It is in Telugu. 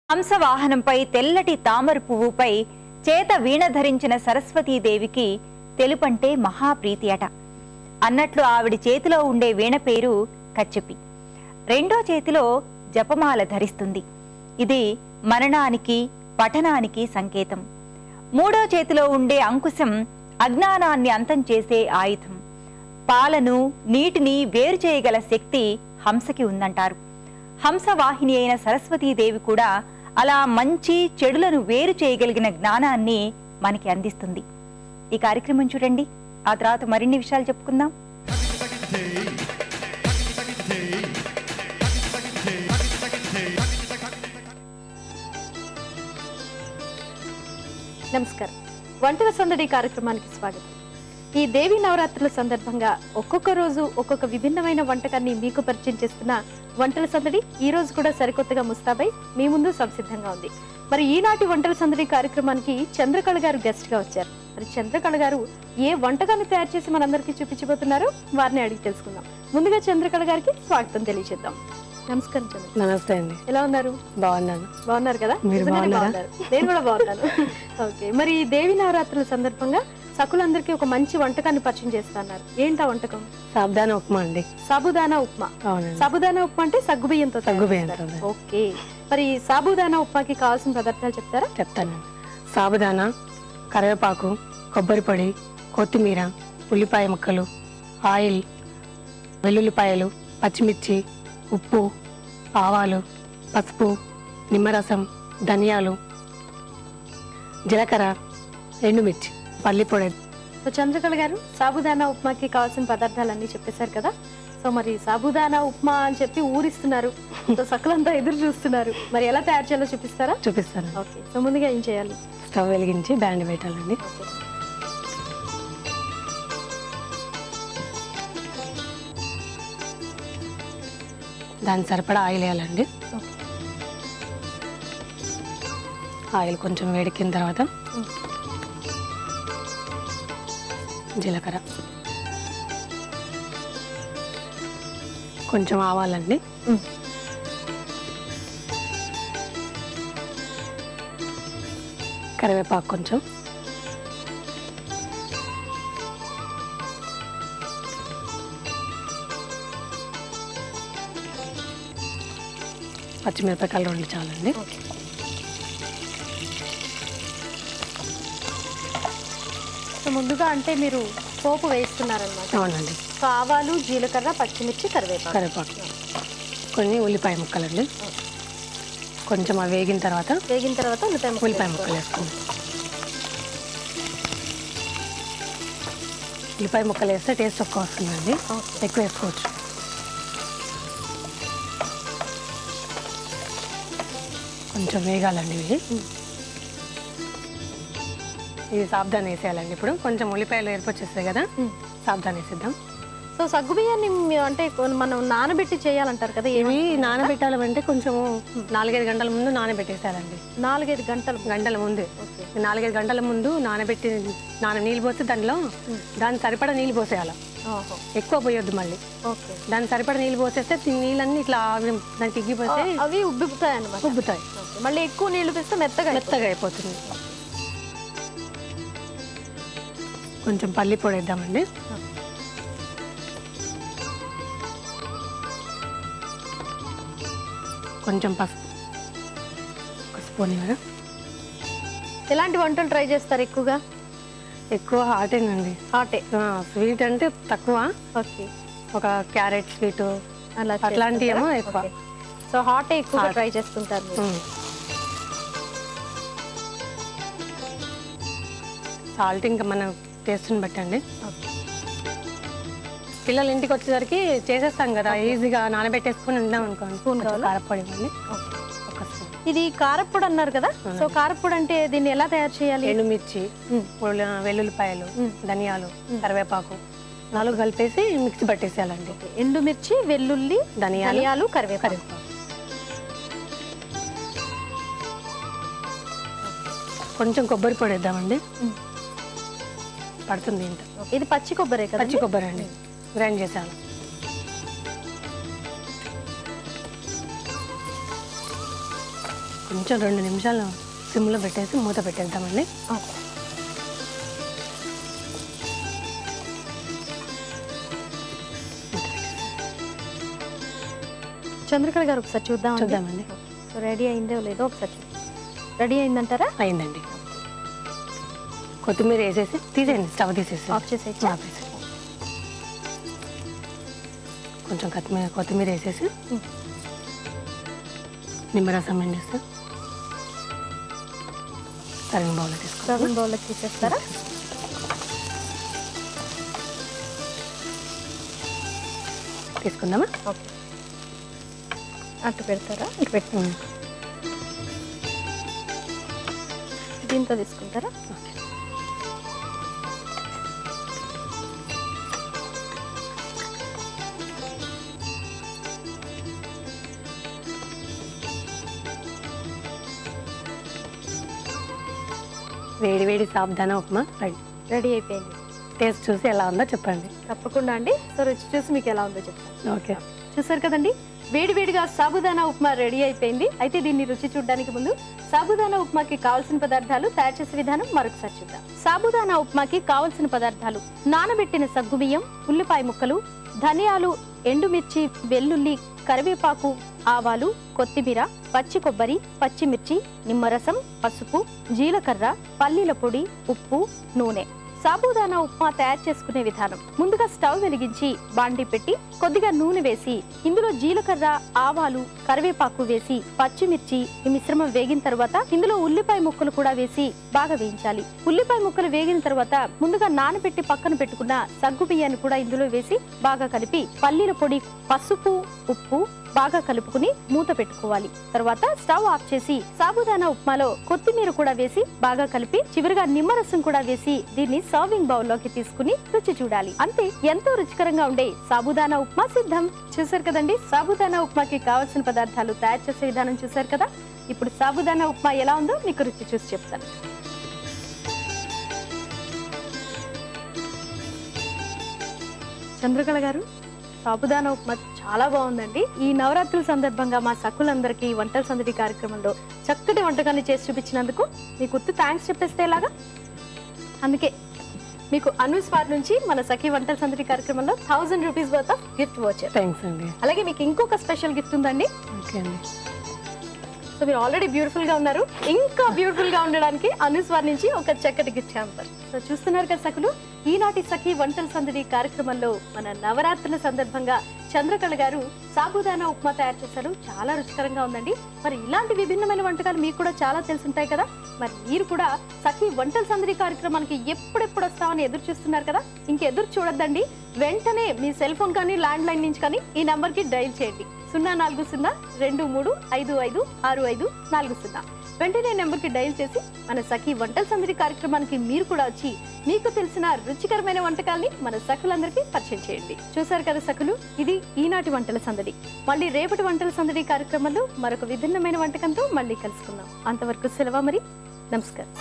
హంసవాహనంపై తెల్లటి తామర పువ్వుపై చేత వీణ ధరించిన సరస్వతీదేవికి తెలుపంటే మహాప్రీతి అట. అన్నట్లు ఆవిడి చేతిలో ఉండే వీణ పేరు కచ్చెపి. రెండో చేతిలో జపమాల ధరిస్తుంది. ఇది మననానికి పఠనానికి సంకేతం. మూడో చేతిలో ఉండే అంకుశం అజ్ఞానాన్ని అంతం చేసే ఆయుధం. పాలను నీటిని వేరు చేయగల శక్తి హంసకి ఉందంటారు. హంసవాహిని అయిన సరస్వతీదేవి కూడా అలా మంచి చెడులను వేరు చేయగలిగిన జ్ఞానాన్ని మనకి అందిస్తుంది. ఈ కార్యక్రమం చూడండి, ఆ తర్వాత మరిన్ని విషయాలు చెప్పుకుందాం. నమస్కారం. వంటల సందడి కార్యక్రమానికి స్వాగతం. ఈ దేవి నవరాత్రుల సందర్భంగా ఒక్కొక్క రోజు ఒక్కొక్క విభిన్నమైన వంటకాన్ని మీకు పరిచయం చేస్తున్న వంటల సందడి ఈ రోజు కూడా సరికొత్తగా ముస్తాబై మీ ముందు సంసిద్ధంగా ఉంది. మరి ఈనాటి వంటల సందడి కార్యక్రమానికి చంద్రకళ గారు గెస్ట్ గా వచ్చారు. మరి చంద్రకళ గారు ఏ వంటకాన్ని తయారు చేసి మనందరికీ చూపించబోతున్నారో వారిని అడిగి తెలుసుకుందాం. ముందుగా చంద్రకళ గారికి స్వాగతం తెలియజేద్దాం. నమస్కారం చంద్ర. నమస్తే అండి. ఎలా ఉన్నారు? బాగున్నాను. బాగున్నారు కదా? మీరు బాగున్నారా? నేను కూడా బాగున్నాను. ఓకే, మరి ఈ దేవి నవరాత్రుల సందర్భంగా సకులందరికీ ఒక మంచి వంటకాన్ని పరిచయం చేస్తున్నారు. ఏంటా వంటకం? సాబుదానా ఉప్మా అండి. సాబుదానా ఉప్మా. సాబుదానా ఉప్మా అంటే సగ్గుబియ్యంతో. ఓకే, మరి సాబుదానా ఉప్మాకి కావాల్సిన పదార్థాలు చెప్తారా? చెప్తానండి. సాబుదానా, కరివేపాకు, కొబ్బరి పొడి, కొత్తిమీర, ఉల్లిపాయ ముక్కలు, ఆయిల్, వెల్లుల్లిపాయలు, పచ్చిమిర్చి, ఉప్పు, ఆవాలు, పసుపు, నిమ్మరసం, ధనియాలు, జీలకర్ర, ఎండుమిర్చి, పల్లి పొడి. సో చంద్రకళ గారు, సాబుదానా ఉప్మాకి కావాల్సిన పదార్థాలన్నీ చెప్పేశారు కదా. సో మరి సాబుదానా ఉప్మా అని చెప్పి ఊరిస్తున్నారు. సో సకలంతా ఎదురు చూస్తున్నారు. మరి ఎలా తయారు చేయాలో చూపిస్తారా? చూపిస్తాను. ఓకే, సో ముందుగా ఏం చేయాలి? స్టవ్ వెలిగించి బ్యాండ్ పెట్టాలండి. దాని సరిపడా ఆయిల్ వేయాలండి. ఆయిల్ కొంచెం వేడెక్కిన తర్వాత జీలకర్ర, కొంచెం ఆవాలండి, కరివేపాకు కొంచెం, పచ్చిమిరపకాయలు 2 చాలండి. సో ముందుగా అంటే మీరు పోపు వేస్తున్నారన్నమాట. అవునండి. సో ఆవాలు, జీలకర్ర, పచ్చిమిర్చి, కరివేపాకు, కొన్ని ఉల్లిపాయ ముక్కలండి. కొంచెం అవి వేగిన తర్వాత ఉల్లిపాయ ముక్కలు వేసుకోండి. ఉల్లిపాయ ముక్కలు వేస్తే టేస్ట్ ఎక్కువ వస్తుందండి, ఎక్కువ వేసుకోవచ్చు. కొంచెం వేగాలండి ఇవి. ఇది సాబుదానా వేసేయాలండి. ఇప్పుడు కొంచెం ఉల్లిపాయలు ఏర్పొచ్చేస్తాయి కదా, సాబుదానా వేసేద్దాం. సో సగ్గుబియ్యాన్ని అంటే మనం నానబెట్టి చేయాలంటారు కదా, ఇవి నానబెట్టాలంటే కొంచెం 4-5 గంటల ముందు నానబెట్టేసేయాలండి. 4-5 గంటల ముందు. 4-5 గంటల ముందు నానబెట్టి నీళ్ళు పోసి దాని సరిపడా నీళ్ళు పోసేయాలి. ఎక్కువ పోయొద్దు మళ్ళీ. దాని సరిపడా నీళ్ళు పోసేస్తే నీళ్ళన్నీ ఇట్లా దానికి ఎగ్గిపోతే అవి ఉబ్బుతాయి అన్నమాట. ఉబ్బుతాయి. మళ్ళీ ఎక్కువ నీళ్లు పోస్తే మెత్తగా అయిపోతుంది. కొంచెం పల్లి పొడి వేద్దామండి. కొంచెం పసుపు, ఒక స్పూన్ కదా. ఎలాంటి వంటలు ట్రై చేస్తారు ఎక్కువగా? ఎక్కువ హాటేనండి. హాటే. స్వీట్ అంటే తక్కువ. ఓకే, ఒక క్యారెట్ స్వీట్ అట్లాంటివి ఏమో ఎక్కువ. సో హాటే ఎక్కువ ట్రై చేస్తుంటారు. సాల్ట్ ఇంకా మన టేస్ట్ని బట్టండి. పిల్లలు ఇంటికి వచ్చేసరికి చేసేస్తాం కదా, ఈజీగా నానబెట్టేసుకుని ఉంటాం అనుకోండి. స్పూన్ కారపొడి ఇవ్వండి. ఇది కారపొడి అన్నారు కదా, సో కారపొడి అంటే దీన్ని ఎలా తయారు చేయాలి? ఎండుమిర్చి, వెల్లుల్లిపాయలు, ధనియాలు, కరివేపాకు 4 కలిపేసి మిక్సీ పట్టేసేయాలండి. ఎండుమిర్చి, వెల్లుల్లి, ధనియాలు, కరివేపాకు. కొంచెం కొబ్బరి పొడి వేద్దామండి, పడుతుంది ఇంత. ఇది పచ్చి కొబ్బరి కదా? పచ్చి కొబ్బరి అండి, గ్రైండ్ చేసాను. కొంచెం 2 నిమిషాలు సిమ్లో పెట్టేసి మూత పెట్టేద్దామండి. ఓకే. చంద్రకళ గారు ఒకసారి చూద్దామండి. సో రెడీ అయిందో లేదో ఒకసారి రెడీ అయిందంటారా? అయిందండి. కొత్తిమీర వేసేసి తీసేయండి, స్టవ్ తీసేసి ఆఫ్ చేసేసి కొంచెం కొత్తిమీర వేసేసి నిమ్మరసం పిండేస్తే సర్వింగ్ బౌల్లో తీసుకోండి. సర్వింగ్ బౌల్లోకి తీసేస్తారా? తీసుకుందామా? ఓకే. అట్టు పెడతారా? ఇటు పెట్టి దీంతో తీసుకుంటారా? ఓకే. వేడి వేడి సాబుదానా ఉప్మా రెడీ అయిపోయింది. టేస్ట్ చూసి ఎలా ఉందో చెప్పండి. తప్పకుండా అండి. సో రుచి చూసి మీకు ఎలా ఉందో చెప్తాను. ఓకే. చూసారు కదండి, వేడివేడిగా సాబుదానా ఉప్మా రెడీ అయిపోయింది. అయితే దీన్ని రుచి చూడడానికి ముందు సాబుదానా ఉప్మాకి కావాల్సిన పదార్థాలు, తయారు చేసే విధానం మరొకసారి చూద్దాం. సాబుదానా ఉప్మాకి కావాల్సిన పదార్థాలు: నానబెట్టిన సగ్గుబియ్యం, ఉల్లిపాయ ముక్కలు, ధనియాలు, ఎండుమిర్చి, వెల్లుల్లి, కరివేపాకు, ఆవాలు, కొత్తిమీర, పచ్చి కొబ్బరి, పచ్చిమిర్చి, నిమ్మరసం, పసుపు, జీలకర్ర, పల్లీల పొడి, ఉప్పు, నూనె. సాబుదానా ఉప్మా తయారు చేసుకునే విధానం: ముందుగా స్టవ్ వెలిగించి బాండి పెట్టి కొద్దిగా నూనె వేసి ఇందులో జీలకర్ర, ఆవాలు, కరివేపాకు వేసి పచ్చిమిర్చి ఈ మిశ్రమం వేగిన తర్వాత ఇందులో ఉల్లిపాయ ముక్కలు కూడా వేసి బాగా వేయించాలి. ఉల్లిపాయ ముక్కలు వేగిన తర్వాత ముందుగా నానబెట్టి పక్కన పెట్టుకున్న సగ్గు బియ్యాన్ని కూడా ఇందులో వేసి బాగా కలిపి పల్లీల పొడి, పసుపు, ఉప్పు బాగా కలుపుకుని మూత పెట్టుకోవాలి. తర్వాత స్టవ్ ఆఫ్ చేసి సాబుదానా ఉప్మాలో కొత్తిమీర కూడా వేసి బాగా కలిపి చివరిగా నిమ్మరసం కూడా వేసి దీన్ని సర్వింగ్ బౌల్లోకి తీసుకుని రుచి చూడాలి. అంతే, ఎంతో రుచికరంగా ఉండే సాబుదానా ఉప్మా సిద్ధం. చూసారు కదండి, సాబుదానా ఉప్మాకి కావాల్సిన పదార్థాలు, తయారు చేసే విధానం చూసారు కదా. ఇప్పుడు సాబుదానా ఉప్మా ఎలా ఉందో మీకు రుచి చూసి చెప్తాను. చంద్రకళ గారు, సాబుదానా ఉప్మా చాలా బాగుందండి. ఈ నవరాత్రుల సందర్భంగా మా సకులందరికీ వంటల సందడి కార్యక్రమంలో చక్కటి వంటకాన్ని చేసి చూపించినందుకు మీకు థ్యాంక్స్ చెప్పేస్తే ఎలాగా. అందుకే మీకు అనుస్వార్ నుంచి మన సఖీ వంటల సందడి కార్యక్రమంలో 1000 రూపీస్ వర్త్ ఆఫ్ గిఫ్ట్ వచ్చారు. థ్యాంక్స్ అండి. అలాగే మీకు ఇంకొక స్పెషల్ గిఫ్ట్ ఉందండి. ఓకే అండి. సో మీరు ఆల్రెడీ బ్యూటిఫుల్ గా ఉన్నారు, ఇంకా బ్యూటిఫుల్ గా ఉండడానికి అనుస్వార్ నుంచి ఒక చక్కటి గిఫ్ట్ హ్యాంపర్. సో చూస్తున్నారు కదా సఖులు, ఈనాటి సఖీ వంటల సందడి కార్యక్రమంలో మన నవరాత్రుల సందర్భంగా చంద్రకళ గారు సాబుదానా ఉప్మా తయారు చేశారు. చాలా రుచికరంగా ఉందండి. మరి ఇలాంటి విభిన్నమైన వంటకాలు మీకు కూడా చాలా తెలుసుంటాయి కదా. మరి మీరు కూడా సఖీ వంటల సందడి కార్యక్రమానికి ఎప్పుడెప్పుడు వస్తామని ఎదురు చూస్తున్నారు కదా. ఇంకెదురు చూడొద్దండి, వెంటనే మీ సెల్ ఫోన్ కానీ ల్యాండ్ లైన్ నుంచి కానీ ఈ నంబర్ కి డైల్ చేయండి. 04023565440. వెంటనే నెంబర్ కి డైల్ చేసి మన సఖీ వంటల సందడి కార్యక్రమానికి మీరు కూడా వచ్చి మీకు తెలిసిన రుచికరమైన వంటకాల్ని మన సఖులందరికీ పరిచయం చేయండి. చూసారు కదా సఖులు, ఇది ఈనాటి వంటల సందడి. మళ్ళీ రేపటి వంటల సందడి కార్యక్రమంలో మరొక విభిన్నమైన వంటకంతో మళ్ళీ కలుసుకుందాం. అంతవరకు సెలవు మరి. నమస్కారం.